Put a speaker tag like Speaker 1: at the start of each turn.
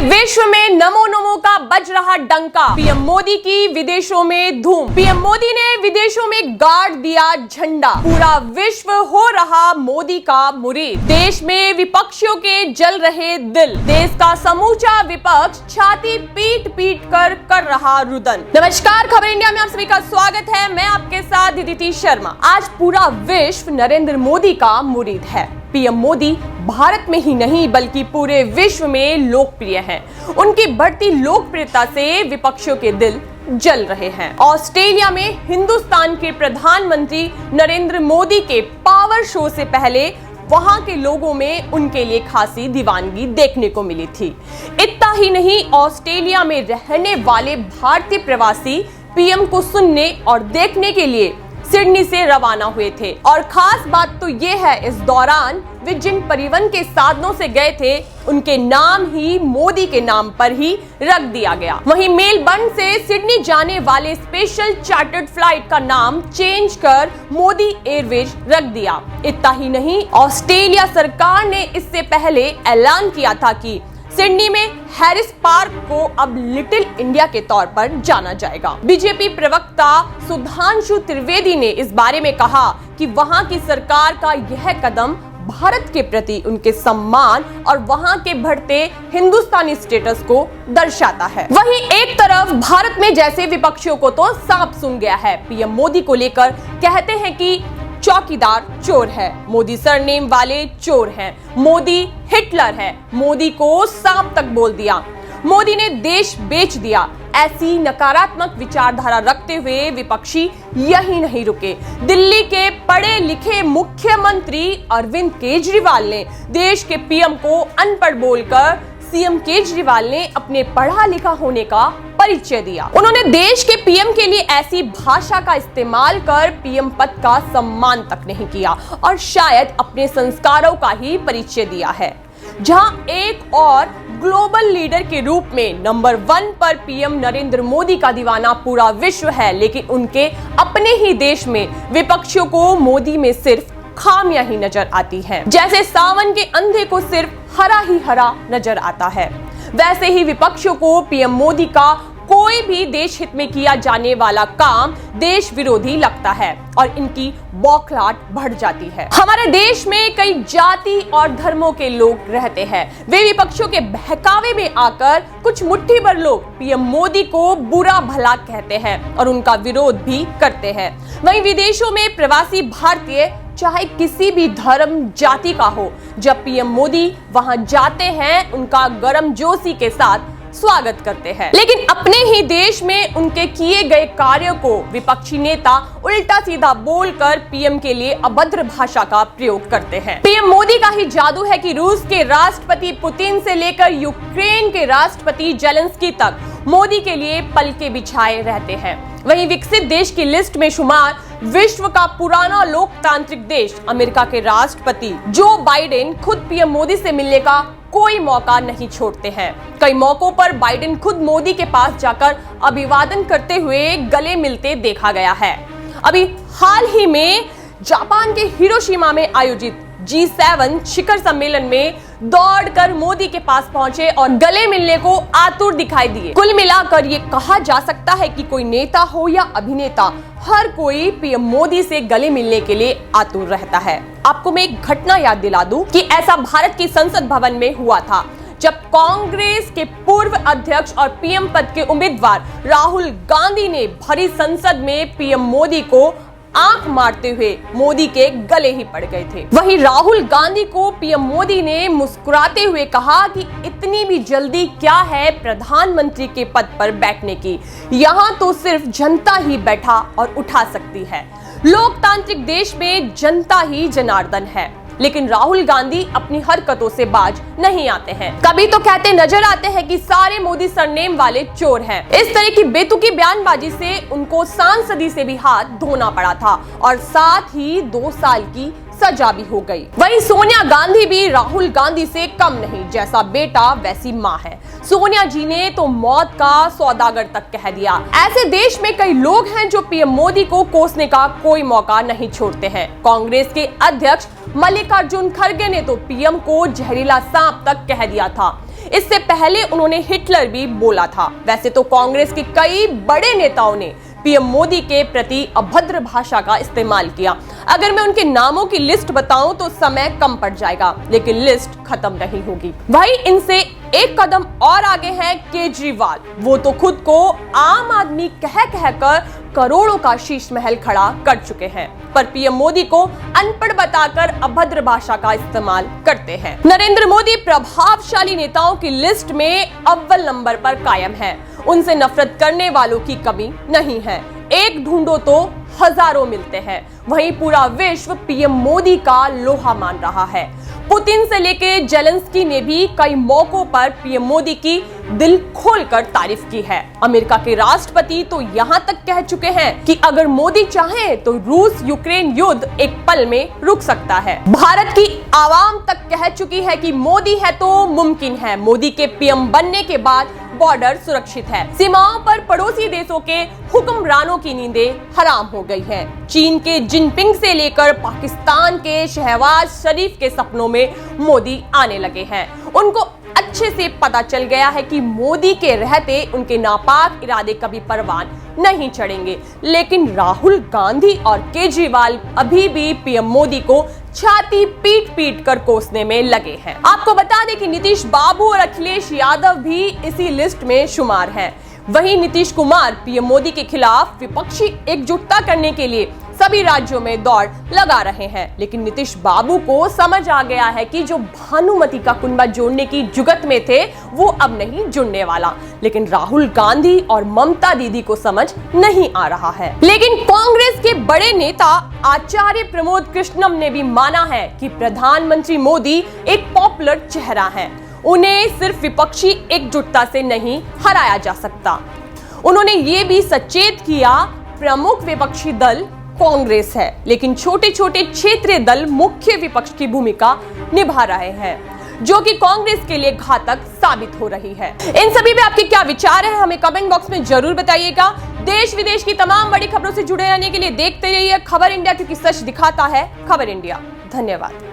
Speaker 1: विश्व में नमो नमो का बज रहा डंका, पीएम मोदी की विदेशों में धूम। पीएम मोदी ने विदेशों में गाड़ दिया झंडा, पूरा विश्व हो रहा मोदी का मुरीद। देश में विपक्षियों के जल रहे दिल, देश का समूचा विपक्ष छाती पीट पीट कर रहा रुदन। नमस्कार, खबर इंडिया में आप सभी का स्वागत है। मैं आपके साथ अदिति शर्मा। आज पूरा विश्व नरेंद्र मोदी का मुरीद है। पीएम मोदी भारत में ही नहीं बल्कि पूरे विश्व में लोकप्रिय हैं। उनकी बढ़ती लोकप्रियता से विपक्षियों के दिल जल रहे हैं। ऑस्ट्रेलिया में हिंदुस्तान के प्रधानमंत्री नरेंद्र मोदी के पावर शो से पहले वहां के लोगों में उनके लिए खासी दीवानगी देखने को मिली थी। इतना ही नहीं, ऑस्ट्रेलिया में रहने वाले भारतीय प्रवासी पीएम को सुनने और देखने के लिए सिडनी से रवाना हुए थे। और खास बात तो ये है, इस दौरान वे जिन परिवहन के साधनों से गए थे उनके नाम ही मोदी के नाम पर ही रख दिया गया। वहीं मेलबर्न से सिडनी जाने वाले स्पेशल चार्टर्ड फ्लाइट का नाम चेंज कर मोदी एयरवेज रख दिया। इतना ही नहीं, ऑस्ट्रेलिया सरकार ने इससे पहले ऐलान किया था कि सिडनी में हैरिस पार्क को अब लिटिल इंडिया के तौर पर जाना जाएगा। बीजेपी प्रवक्ता सुधांशु त्रिवेदी ने इस बारे में कहा कि वहां की सरकार का यह कदम भारत के प्रति उनके सम्मान और वहां के बढ़ते हिंदुस्तानी स्टेटस को दर्शाता है। वहीं एक तरफ भारत में जैसे विपक्षियों को तो सांप सूंघ गया है। पीएम मोदी को लेकर कहते हैं कि चौकीदार चोर है, मोदी सरनेम वाले चोर हैं, मोदी हिटलर है, मोदी को सांप तक बोल दिया, मोदी ने देश बेच दिया। ऐसी नकारात्मक विचारधारा रखते हुए विपक्षी यही नहीं रुके। दिल्ली के पढ़े लिखे मुख्यमंत्री अरविंद केजरीवाल ने देश के पीएम को अनपढ़ बोलकर सीएम केजरीवाल ने अपने पढ़ा लिखा होने का परिचय दिया। उन्होंने देश के पीएम के लिए ऐसी भाषा का इस्तेमाल कर पीएम पद का सम्मान तक नहीं किया और शायद अपने संस्कारों का ही परिचय दिया है। जहां एक और ग्लोबल लीडर के रूप में नंबर 1 पर पीएम नरेंद्र मोदी का दीवाना पूरा विश्व है, लेकिन उनके अपने ही देश में विपक्षियों को मोदी में सिर्फ खामियां ही नजर आती हैं। जैसे सावन के अंधे को सिर्फ हरा ही हरा नजर आता है, वैसे ही विपक्षियों को पीएम मोदी का कोई भी देश हित में किया जाने वाला काम देश विरोधी लगता है और इनकी बौखलाहट बढ़ जाती है। हमारे देश में कई जाति और धर्मों के लोग रहते हैं। वे विपक्षियों के बहकावे में आकर कुछ मुट्ठी भर लोग पीएम मोदी को बुरा भला कहते हैं और उनका विरोध भी करते हैं। वहीं विदेशों में प्रवासी भारतीय चाहे किसी भी धर्म जाति का हो, जब पीएम मोदी वहां जाते हैं उनका गर्मजोशी के साथ स्वागत करते हैं। लेकिन अपने ही देश में उनके किए गए कार्यों को विपक्षी नेता उल्टा सीधा बोलकर पीएम के लिए अभद्र भाषा का प्रयोग करते हैं। पीएम मोदी का ही जादू है कि रूस के राष्ट्रपति पुतिन से लेकर यूक्रेन के राष्ट्रपति जेलेंस्की तक मोदी के लिए पलके बिछाए रहते हैं। वहीं विकसित देश की लिस्ट में शुमार विश्व का पुराना लोकतांत्रिक देश अमेरिका के राष्ट्रपति जो बाइडेन खुद पीएम मोदी से मिलने का कोई मौका नहीं छोड़ते हैं। कई मौकों पर बाइडेन खुद मोदी के पास जाकर अभिवादन करते हुए गले मिलते देखा गया है। अभी हाल ही में जापान के हिरोशिमा में आयोजित G7 शिखर सम्मेलन में दौड़कर मोदी के पास पहुंचे और गले मिलने को आतुर दिखाई दिए। कुल मिलाकर ये कहा जा सकता है कि कोई नेता हो या अभिनेता, हर कोई पीएम मोदी से गले मिलने के लिए आतुर रहता है। आपको मैं एक घटना याद दिला दूं कि ऐसा भारत की संसद भवन में हुआ था जब कांग्रेस के पूर्व अध्यक्ष और पीएम पद के उम्मीदवार राहुल गांधी ने भरी संसद में पीएम मोदी को आंख मारते हुए मोदी के गले ही पड़ गए थे। वहीं राहुल गांधी को पीएम मोदी ने मुस्कुराते हुए कहा कि इतनी भी जल्दी क्या है प्रधानमंत्री के पद पर बैठने की, यहां तो सिर्फ जनता ही बैठा और उठा सकती है। लोकतांत्रिक देश में जनता ही जनार्दन है, लेकिन राहुल गांधी अपनी हरकतों से बाज नहीं आते हैं। कभी तो कहते नजर आते हैं कि सारे मोदी सरनेम वाले चोर हैं। इस तरह की बेतुकी बयानबाजी से उनको सांसदी से भी हाथ धोना पड़ा था और साथ ही 2 साल की सजा भी हो गई। वहीं सोनिया गांधी भी राहुल गांधी से कम नहीं, जैसा बेटा वैसी माँ है। सोनिया जी ने तो मौत का सौदागर तक कह दिया। ऐसे देश में कई लोग हैं जो पीएम मोदी को कोसने का कोई मौका नहीं छोड़ते हैं। कांग्रेस के अध्यक्ष मल्लिकार्जुन खड़गे ने तो पीएम को जहरीला सांप तक कह दिया था। इससे पहले उन्होंने हिटलर भी बोला था। वैसे तो कांग्रेस के कई बड़े नेताओं ने पीएम मोदी के प्रति अभद्र भाषा का इस्तेमाल किया। अगर मैं उनके नामों की लिस्ट बताऊं तो समय कम पड़ जाएगा, लेकिन लिस्ट खत्म नहीं होगी। वहीं इनसे एक कदम और आगे है केजरीवाल। वो तो खुद को आम आदमी कह कहकर करोड़ों का शीश महल खड़ा कर चुके हैं, पर पीएम मोदी को अनपढ़ बताकर अभद्र भाषा का इस्तेमाल करते हैं। नरेंद्र मोदी प्रभावशाली नेताओं की लिस्ट में अव्वल नंबर पर कायम है। उनसे नफरत करने वालों की कमी नहीं है। एक ढूंढो तो हजारों मिलते हैं। वहीं पूरा विश्व पीएम मोदी का लोहा मान रहा है। पुतिन से लेके जेलेंस्की ने भी कई मौकों पर पीएम मोदी की दिल खोलकर तारीफ की है। अमेरिका के राष्ट्रपति तो यहां तक कह चुके हैं कि अगर मोदी चाहे तो रूस यूक्रेन युद्ध एक पल में रुक सकता है। भारत की आवाम तक कह चुकी है कि मोदी है तो मुमकिन है। मोदी के पीएम बनने के बाद बॉर्डर सुरक्षित है। सीमाओं पर पड़ोसी देशों के हुक्मरानों की नींदें हराम हो गई हैं। चीन के जिनपिंग से लेकर पाकिस्तान के शहबाज शरीफ के सपनों में मोदी आने लगे हैं। उनको अच्छे से पता चल गया है कि मोदी के रहते उनके नापाक इरादे कभी परवान नहीं चढ़ेंगे। लेकिन राहुल गांधी और केजरीवाल अभी भी पीएम मोदी को छाती पीट पीट कर कोसने में लगे हैं। आपको बता दें कि नीतीश बाबू और अखिलेश यादव भी इसी लिस्ट में शुमार हैं। वहीं नीतीश कुमार पीएम मोदी के खिलाफ विपक्षी एकजुटता करने के लिए सभी राज्यों में दौड़ लगा रहे हैं। लेकिन नीतीश बाबू को समझ आ गया है कि जो भानुमति का कुंबा जोड़ने की जुगत में थे वो अब नहीं जुड़ने वाला। लेकिन राहुल गांधी और ममता दीदी को समझ नहीं आ रहा है। लेकिन कांग्रेस के बड़े नेता आचार्य प्रमोद कृष्णम ने भी माना है कि प्रधानमंत्री मोदी एक पॉपुलर चेहरा है। उन्हें सिर्फ विपक्षी एकजुटता से नहीं हराया जा सकता। उन्होंने ये भी सचेत किया प्रमुख विपक्षी दल कांग्रेस है, लेकिन छोटे छोटे क्षेत्रीय दल मुख्य विपक्ष की भूमिका निभा रहे हैं, जो कि कांग्रेस के लिए घातक साबित हो रही है। इन सभी पे आपके क्या विचार हैं, हमें कमेंट बॉक्स में जरूर बताइएगा। देश विदेश की तमाम बड़ी खबरों से जुड़े रहने के लिए देखते रहिए खबर इंडिया, क्योंकि सच दिखाता है खबर इंडिया। धन्यवाद।